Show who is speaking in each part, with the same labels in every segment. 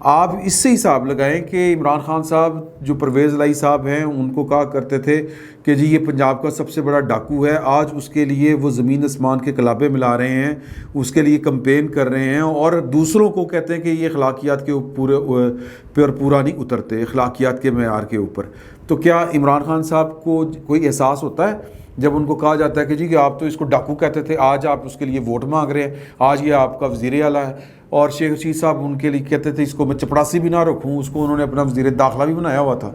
Speaker 1: آپ اس سے حساب لگائیں کہ عمران خان صاحب جو پرویز الہی صاحب ہیں ان کو کہا کرتے تھے کہ جی یہ پنجاب کا سب سے بڑا ڈاکو ہے، آج اس کے لیے وہ زمین آسمان کے کلابے ملا رہے ہیں، اس کے لیے کمپین کر رہے ہیں، اور دوسروں کو کہتے ہیں کہ یہ اخلاقیات کے پورا نہیں اترتے، اخلاقیات کے معیار کے اوپر۔ تو کیا عمران خان صاحب کو کوئی احساس ہوتا ہے جب ان کو کہا جاتا ہے کہ جی کہ آپ تو اس کو ڈاکو کہتے تھے، آج آپ اس کے لیے ووٹ مانگ رہے ہیں، آج یہ آپ کا وزیر اعلیٰ ہے؟ اور شیخ رشید صاحب ان کے لیے کہتے تھے اس کو میں چپڑاسی بھی نہ رکھوں، اس کو انہوں نے اپنا وزیر داخلہ بھی بنایا ہوا تھا۔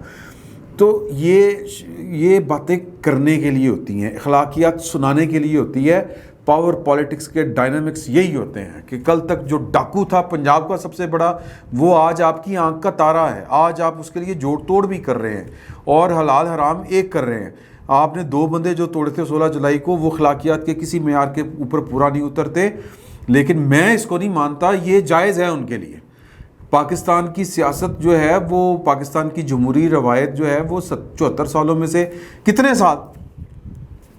Speaker 1: تو یہ باتیں کرنے کے لیے ہوتی ہیں، اخلاقیات سنانے کے لیے ہوتی ہے۔ پاور پالیٹکس کے ڈائنامکس یہی ہوتے ہیں کہ کل تک جو ڈاکو تھا پنجاب کا سب سے بڑا، وہ آج آپ کی آنکھ کا تارا ہے، آج آپ اس کے لیے جوڑ توڑ بھی کر رہے ہیں اور حلال حرام ایک کر رہے ہیں۔ آپ نے 2 بندے جو توڑے تھے 16 جولائی کو، وہ اخلاقیات کے کسی معیار کے اوپر پورا نہیں اترتے، لیکن میں اس کو نہیں مانتا، یہ جائز ہے ان کے لیے۔ پاکستان کی سیاست جو ہے وہ، پاکستان کی جمہوری روایت جو ہے وہ 74 سالوں میں سے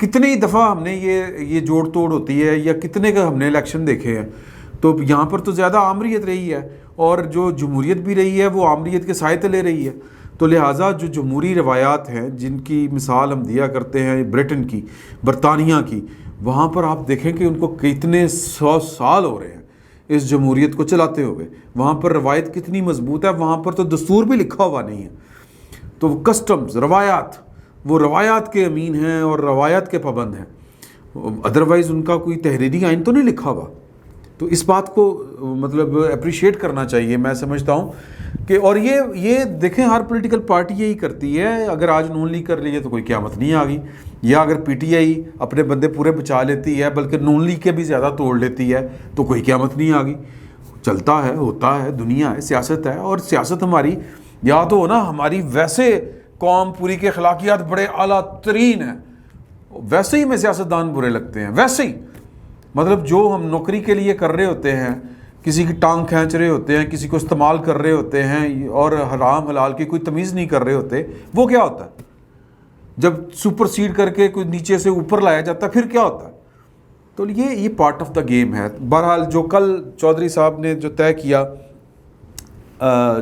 Speaker 1: کتنی دفعہ ہم نے یہ جوڑ توڑ ہوتی ہے، یا کتنے کا ہم نے الیکشن دیکھے ہیں۔ تو یہاں پر تو زیادہ آمریت رہی ہے، اور جو جمہوریت بھی رہی ہے وہ آمریت کے سائے تلے رہی ہے۔ تو لہٰذا جو جمہوری روایات ہیں جن کی مثال ہم دیا کرتے ہیں برٹن کی، برطانیہ کی، وہاں پر آپ دیکھیں کہ ان کو کتنے 100 سال ہو رہے ہیں اس جمہوریت کو چلاتے ہوئے، وہاں پر روایت کتنی مضبوط ہے، وہاں پر تو دستور بھی لکھا ہوا نہیں ہے۔ تو وہ کسٹمز، روایات، وہ روایات کے امین ہیں اور روایات کے پابند ہیں، ادروائز ان کا کوئی تحریری آئین تو نہیں لکھا ہوا۔ تو اس بات کو مطلب اپریشیٹ کرنا چاہیے، میں سمجھتا ہوں کہ، اور یہ دیکھیں ہر پولیٹیکل پارٹی یہی کرتی ہے۔ اگر آج نون لیگ کر رہی ہے تو کوئی قیامت نہیں آ گئی، یا اگر پی ٹی آئی اپنے بندے پورے بچا لیتی ہے بلکہ نون لیگ کے بھی زیادہ توڑ لیتی ہے تو کوئی قیامت نہیں آ گئی۔ چلتا ہے، ہوتا ہے، دنیا ہے، سیاست ہے، اور سیاست ہماری یا تو ہو نا، ہماری ویسے قوم پوری کے اخلاقیات بڑے اعلیٰ ترین ہیں، ویسے ہی میں سیاستدان برے لگتے ہیں، ویسے ہی مطلب جو ہم نوکری کے لیے کر رہے ہوتے ہیں، کسی کی ٹانگ کھینچ رہے ہوتے ہیں، کسی کو استعمال کر رہے ہوتے ہیں، اور حرام حلال کی کوئی تمیز نہیں کر رہے ہوتے، وہ کیا ہوتا ہے جب سپر سیڈ کر کے کوئی نیچے سے اوپر لایا جاتا ہے، پھر کیا ہوتا ہے؟ تو یہ پارٹ آف دا گیم ہے۔ بہرحال جو کل چودھری صاحب نے جو طے کیا،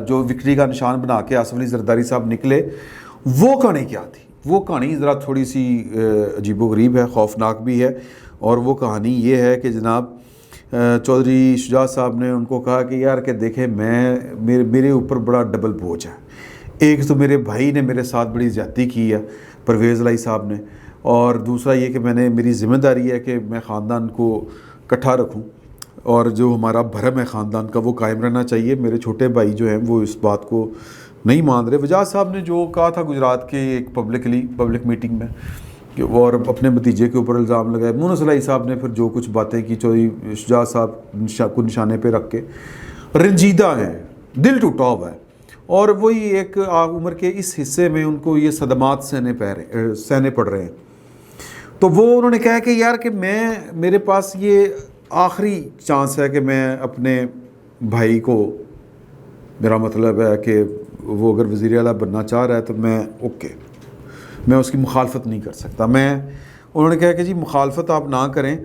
Speaker 1: جو وکٹری کا نشان بنا کے آصف علی زرداری صاحب نکلے، وہ کہانی کیا تھی؟ وہ کہانی ذرا تھوڑی سی عجیب و غریب ہے، خوفناک بھی ہے، اور وہ کہانی یہ ہے کہ جناب چودھری شجاعت صاحب نے ان کو کہا کہ یار کہ دیکھیں میرے اوپر بڑا ڈبل بوجھ ہے، ایک تو میرے بھائی نے میرے ساتھ بڑی زیادتی کی ہے پرویز الہی صاحب نے، اور دوسرا یہ کہ میری ذمہ داری ہے کہ میں خاندان کو اکٹھا رکھوں، اور جو ہمارا بھرم ہے خاندان کا وہ قائم رہنا چاہیے۔ میرے چھوٹے بھائی جو ہیں وہ اس بات کو نہیں مان رہے۔ وجاہت صاحب نے جو کہا تھا گجرات کے ایک پبلک میٹنگ میں، اور اپنے بھتیجے کے اوپر الزام لگائے، مونس الہی صاحب نے پھر جو کچھ باتیں کی، چودھری شجاعت صاحب کو نشانے پہ رکھ کے، رنجیدہ ہیں، دل ٹوٹا ہوا ہے، اور وہی ایک عمر کے اس حصے میں ان کو یہ صدمات سہنے پڑ رہے ہیں۔ تو وہ انہوں نے کہا کہ یار کہ میرے پاس یہ آخری چانس ہے کہ میں اپنے بھائی کو، میرا مطلب ہے کہ وہ اگر وزیر اعلیٰ بننا چاہ رہا ہے تو میں اس کی مخالفت نہیں کر سکتا۔ انہوں نے کہا کہ جی مخالفت آپ نہ کریں،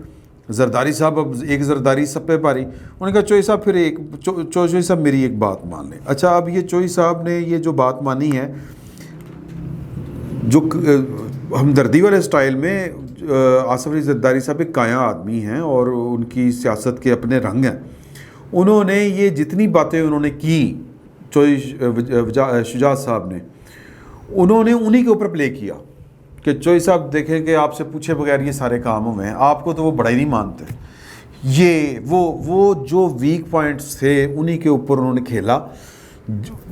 Speaker 1: زرداری صاحب، اب ایک زرداری سب پہ پاری، انہوں نے کہا چوہی صاحب چوہی صاحب میری ایک بات مان لیں۔ اچھا، اب یہ چوہی صاحب نے یہ جو بات مانی ہے، جو ہمدردی والے سٹائل میں، آصف علی زرداری صاحب ایک کایا آدمی ہیں اور ان کی سیاست کے اپنے رنگ ہیں، انہوں نے یہ جتنی باتیں انہوں نے کی چوہی شجاعت صاحب نے، انہوں نے انہی کے اوپر پلے کیا کہ چوہی صاحب دیکھیں کہ آپ سے پوچھے بغیر یہ سارے کام ہوئے ہیں، آپ کو تو وہ بڑا ہی نہیں مانتے، یہ وہ جو ویک پوائنٹس تھے انہی کے اوپر انہوں نے کھیلا،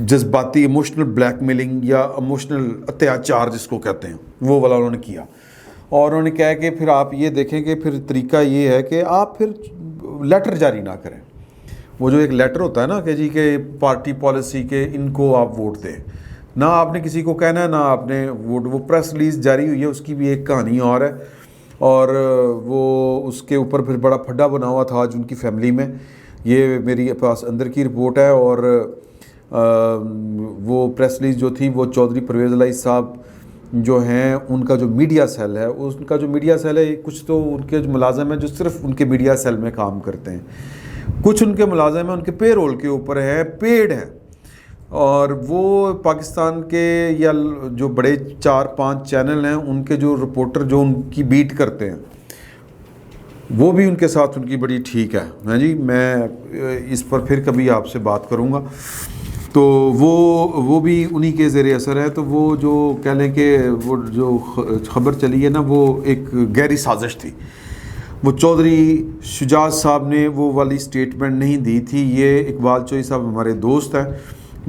Speaker 1: جذباتی ایموشنل بلیک میلنگ یا ایموشنل اتیاچار جس کو کہتے ہیں، وہ والا انہوں نے کیا۔ اور انہوں نے کہا کہ پھر آپ یہ دیکھیں کہ پھر طریقہ یہ ہے کہ آپ پھر لیٹر جاری نہ کریں، وہ جو ایک لیٹر ہوتا ہے نا کہ جی کہ پارٹی پالیسی کے ان کو آپ ووٹ دیں، نہ آپ نے کسی کو کہنا ہے نہ آپ نے ووٹ، وہ پریس ریلیز جاری ہوئی ہے، اس کی بھی ایک کہانی اور ہے، اور وہ اس کے اوپر پھر بڑا پھڈا بنا ہوا تھا آج ان کی فیملی میں، یہ میری پاس اندر کی رپورٹ ہے، اور وہ پریس ریلیز جو تھی وہ چودھری پرویز الہی صاحب جو ہیں ان کا جو میڈیا سیل ہے، ان کا جو میڈیا سیل ہے، کچھ تو ان کے جو ملازم ہیں جو صرف ان کے میڈیا سیل میں کام کرتے ہیں، کچھ ان کے ملازم ہیں ان کے پے رول کے اوپر ہیں، پیڈ ہیں، اور وہ پاکستان کے یا جو بڑے 4-5 چینل ہیں ان کے جو رپورٹر جو ان کی بیٹ کرتے ہیں وہ بھی ان کے ساتھ ان کی بڑی ٹھیک ہے. ہاں جی, میں اس پر پھر کبھی آپ سے بات کروں گا. تو وہ بھی انہی کے زیر اثر ہے. تو وہ جو کہہ لیں کہ وہ جو خبر چلی ہے نا وہ ایک گہری سازش تھی. وہ چودھری شجاعت صاحب نے وہ والی سٹیٹمنٹ نہیں دی تھی. یہ اقبال چوئی صاحب ہمارے دوست ہیں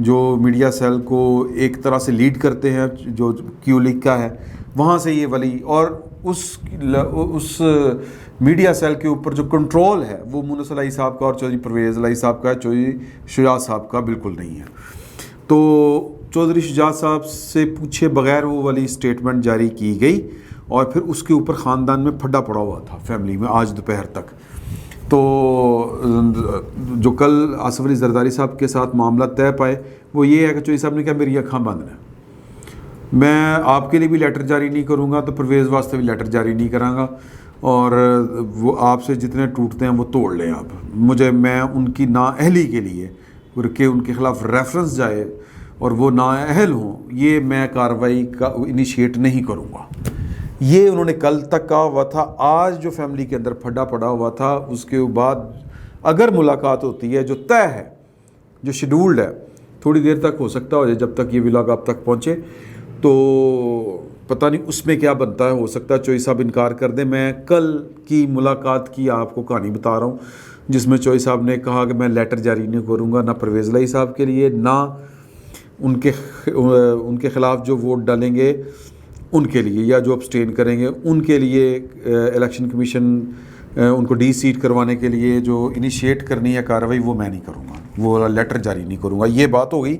Speaker 1: جو میڈیا سیل کو ایک طرح سے لیڈ کرتے ہیں, جو کیو لیگ کا ہے وہاں سے یہ والی, اور اس میڈیا سیل کے اوپر جو کنٹرول ہے وہ مونس الہی صاحب کا اور چودھری پرویز الہی صاحب کا ہے, چودھری شجاعت صاحب کا بالکل نہیں ہے. تو چودھری شجاعت صاحب سے پوچھے بغیر وہ والی سٹیٹمنٹ جاری کی گئی اور پھر اس کے اوپر خاندان میں پھڈا پڑا ہوا تھا فیملی میں آج دوپہر تک. تو جو کل آصف علی زرداری صاحب کے ساتھ معاملہ طے پائے وہ یہ ہے کہ چوئی صاحب نے کہا میری اکھاں بند ہیں, میں آپ کے لیے بھی لیٹر جاری نہیں کروں گا تو پرویز واسطے بھی لیٹر جاری نہیں کراں گا, اور وہ آپ سے جتنے ٹوٹتے ہیں وہ توڑ لیں آپ. میں ان کی نااہلی کے لیے کہ ان کے خلاف ریفرنس جائے اور وہ نااہل ہوں, یہ میں کارروائی کا انیشیٹ نہیں کروں گا. یہ انہوں نے کل تک کہا ہوا تھا. آج جو فیملی کے اندر پھڈا پڑا ہوا تھا اس کے بعد اگر ملاقات ہوتی ہے جو طے ہے جو شیڈولڈ ہے, تھوڑی دیر تک ہو سکتا ہو جب تک یہ ولاگ آپ تک پہنچے, تو پتہ نہیں اس میں کیا بنتا ہے. ہو سکتا ہے چوئی صاحب انکار کر دیں. میں کل کی ملاقات کی آپ کو کہانی بتا رہا ہوں جس میں چوئی صاحب نے کہا کہ میں لیٹر جاری نہیں کروں گا نہ پرویز الہی صاحب کے لیے نہ ان کے خلاف جو ووٹ ڈالیں گے ان کے لیے یا جو ابسٹین کریں گے ان کے لیے. الیکشن کمیشن ان کو ڈی سیٹ کروانے کے لیے جو انیشیٹ کرنی ہے کارروائی وہ میں نہیں کروں گا, وہ لیٹر جاری نہیں کروں گا. یہ بات ہو گئی.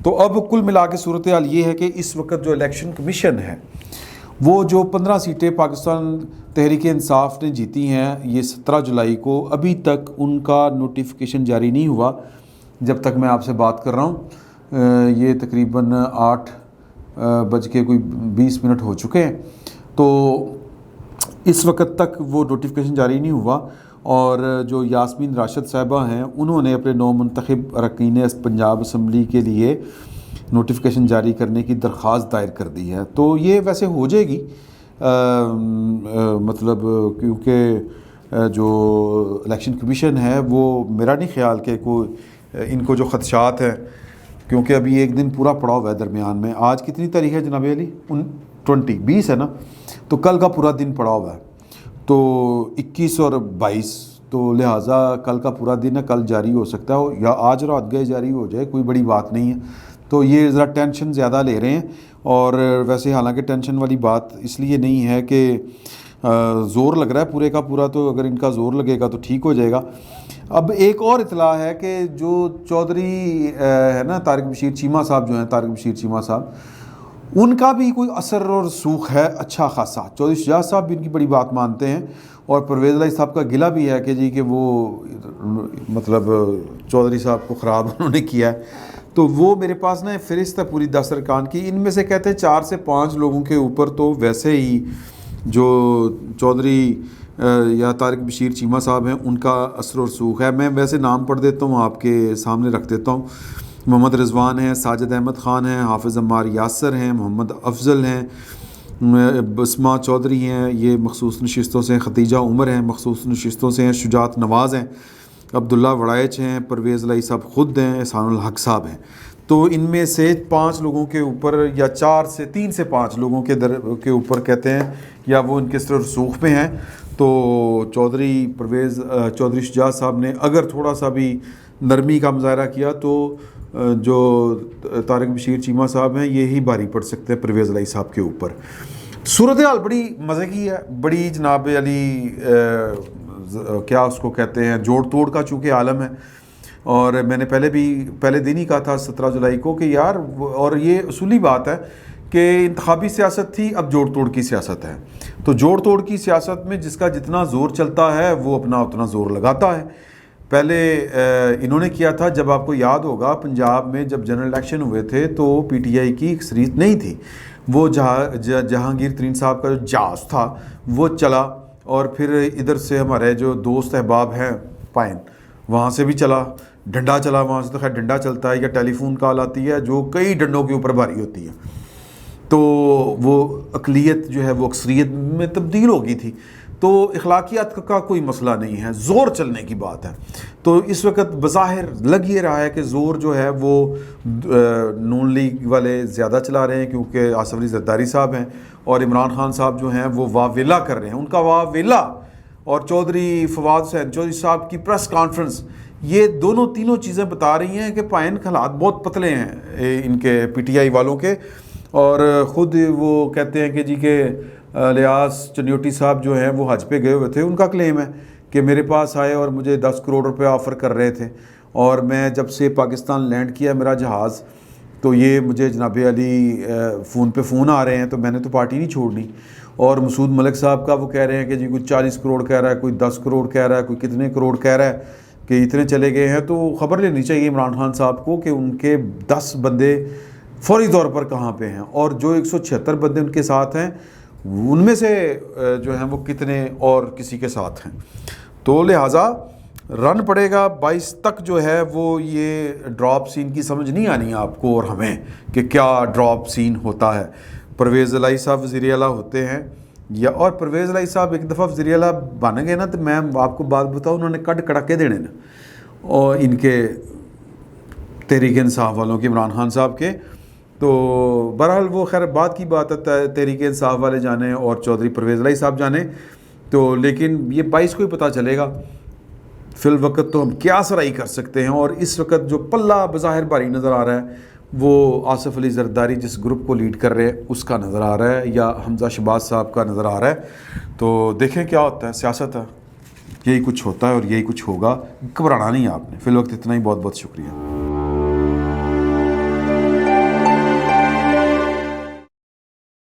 Speaker 1: تو اب کل ملا کے صورتحال یہ ہے کہ اس وقت جو الیکشن کمیشن ہے وہ جو 15 سیٹیں پاکستان تحریک انصاف نے جیتی ہیں یہ 17 جولائی کو, ابھی تک ان کا نوٹیفیکیشن جاری نہیں ہوا جب تک میں آپ سے بات کر رہا ہوں. یہ تقریباً 8:20 ہو چکے ہیں. تو اس وقت تک وہ نوٹیفیکیشن جاری نہیں ہوا, اور جو یاسمین راشد صاحبہ ہیں انہوں نے اپنے 9 منتخب اراکین پنجاب اسمبلی کے لیے نوٹیفیکیشن جاری کرنے کی درخواست دائر کر دی ہے. تو یہ ویسے ہو جائے گی, مطلب کیونکہ جو الیکشن کمیشن ہے وہ میرا نہیں خیال کہ ان کو جو خدشات ہیں, کیونکہ ابھی ایک دن پورا پڑا ہوا ہے درمیان میں. آج کتنی تاریخ ہے جناب علی؟ 20 ہے نا, تو کل کا پورا دن پڑا ہوا ہے, تو 21 اور 22, تو لہٰذا کل کا پورا دن ہے, کل جاری ہو سکتا ہے یا آج رات گئے جاری ہو جائے, کوئی بڑی بات نہیں ہے. تو یہ ذرا ٹینشن زیادہ لے رہے ہیں, اور ویسے حالانکہ ٹینشن والی بات اس لیے نہیں ہے کہ زور لگ رہا ہے پورے کا پورا, تو اگر ان کا زور لگے گا تو ٹھیک ہو جائے گا. اب ایک اور اطلاع ہے کہ جو چودھری ہے نا طارق بشیر چیمہ صاحب, جو ہیں طارق بشیر چیمہ صاحب, ان کا بھی کوئی اثر اور رسوخ ہے اچھا خاصا. چودھری شجاعت صاحب بھی ان کی بڑی بات مانتے ہیں, اور پرویز الہی صاحب کا گلہ بھی ہے کہ جی کہ وہ مطلب چودھری صاحب کو خراب انہوں نے کیا ہے. تو وہ میرے پاس نا فہرست ہے پوری 10 ارکان کی, ان میں سے کہتے ہیں 4 سے 5 لوگوں کے اوپر تو ویسے ہی جو چودھری یا طارق بشیر چیمہ صاحب ہیں ان کا اثر و رسوخ ہے. میں ویسے نام پڑھ دیتا ہوں, آپ کے سامنے رکھ دیتا ہوں. محمد رضوان ہیں, ساجد احمد خان ہیں, حافظ عمار یاسر ہیں, محمد افضل ہیں, بسمہ چودھری ہیں, یہ مخصوص نشستوں سے ہیں, ختیجہ عمر ہیں مخصوص نشستوں سے ہیں, شجاعت نواز ہیں, عبداللہ وڑائچ ہیں, پرویز الہی صاحب خود ہیں, احسان الحق صاحب ہیں. تو ان میں سے 5 لوگوں کے اوپر یا 3 سے 5 لوگوں کے اوپر کہتے ہیں یا وہ ان کے سر رسوخ میں ہیں. تو چودھری شجاعت صاحب نے اگر تھوڑا سا بھی نرمی کا مظاہرہ کیا تو جو طارق بشیر چیمہ صاحب ہیں یہی بھاری پڑ سکتے ہیں پرویز الہی صاحب کے اوپر. صورتحال بڑی مزے کی ہے, بڑی جناب علی کیا اس کو کہتے ہیں جوڑ توڑ کا چونکہ عالم ہے. اور میں نے پہلے دن ہی کہا تھا 17 جولائی کو کہ یار, اور یہ اصولی بات ہے کہ انتخابی سیاست تھی, اب جوڑ توڑ کی سیاست ہے. تو جوڑ توڑ کی سیاست میں جس کا جتنا زور چلتا ہے وہ اپنا اتنا زور لگاتا ہے. پہلے انہوں نے کیا تھا, جب آپ کو یاد ہوگا پنجاب میں جب جنرل الیکشن ہوئے تھے تو پی ٹی آئی کی اکثریت نہیں تھی, وہ جہانگیر ترین صاحب کا جو جاز تھا وہ چلا, اور پھر ادھر سے ہمارے جو دوست احباب ہیں پائن وہاں سے بھی چلا, ڈنڈا چلا وہاں سے، تو خیر ڈنڈا چلتا ہے یا ٹیلی فون کال آتی ہے جو کئی ڈنڈوں کے اوپر بھاری ہوتی ہے، تو وہ اقلیت جو ہے وہ اکثریت میں تبدیل ہو گئی تھی. تو اخلاقیات کا کوئی مسئلہ نہیں ہے، زور چلنے کی بات ہے. تو اس وقت بظاہر لگ یہ رہا ہے کہ زور جو ہے وہ نون لیگ والے زیادہ چلا رہے ہیں، کیونکہ آصف علی زرداری صاحب ہیں اور عمران خان صاحب جو ہیں وہ واہ ویلا کر رہے ہیں. ان کا واہ ویلا اور چودھری فواد حسین چودھری صاحب کی پریس کانفرنس، یہ دونوں تینوں چیزیں بتا رہی ہیں کہ پائن حالات بہت پتلے ہیں ان کے پی ٹی آئی والوں کے. اور خود وہ کہتے ہیں کہ جی کہ لیاس چنیوٹی صاحب جو ہیں وہ حج پہ گئے ہوئے تھے، ان کا کلیم ہے کہ میرے پاس آئے اور مجھے 10 کروڑ روپے آفر کر رہے تھے، اور میں جب سے پاکستان لینڈ کیا میرا جہاز تو یہ مجھے جناب علی فون پہ فون آ رہے ہیں، تو میں نے تو پارٹی نہیں چھوڑنی. اور مسعود ملک صاحب کا وہ کہہ رہے ہیں کہ جی کوئی 40 کروڑ کہہ رہا ہے، کوئی 10 کروڑ کہہ رہا ہے، کوئی کتنے کروڑ کہہ رہا ہے کہ اتنے چلے گئے ہیں. تو خبر لینی چاہیے عمران خان صاحب کو کہ ان کے 10 بندے فوری طور پر کہاں پہ ہیں، اور جو 176 بندے ان کے ساتھ ہیں ان میں سے جو ہیں وہ کتنے اور کسی کے ساتھ ہیں. تو لہٰذا رن پڑے گا 22 تک جو ہے وہ یہ ڈراپ سین کی سمجھ نہیں آنی آپ کو اور ہمیں کہ کیا ڈراپ سین ہوتا ہے. پرویز الہی صاحب وزیر اعلیٰ ہوتے ہیں یا، اور پرویز الہی صاحب ایک دفعہ وزیر اعلیٰ بن گئے نا تو میں آپ کو بات بتاؤں انہوں نے کٹ کڑا کے دینے نا، اور ان کے تحریک انصاف والوں کے عمران خان صاحب کے. تو بہرحال وہ خیر بات کی بات ہے، تحریک انصاف والے جانے اور چودھری پرویز الہی صاحب جانے. تو لیکن یہ 22 کو ہی پتہ چلے گا. فی الوقت تو ہم کیا سرائی کر سکتے ہیں، اور اس وقت جو پلہ بظاہر بھاری نظر آ رہا ہے وہ آصف علی زرداری جس گروپ کو لیڈ کر رہے ہیں اس کا نظر آ رہا ہے، یا حمزہ شہباز صاحب کا نظر آ رہا ہے. تو دیکھیں کیا ہوتا ہے، سیاست ہے، یہی کچھ ہوتا ہے اور یہی کچھ ہوگا. گھبرانا نہیں آپ نے. فی الوقت اتنا ہی، بہت بہت شکریہ.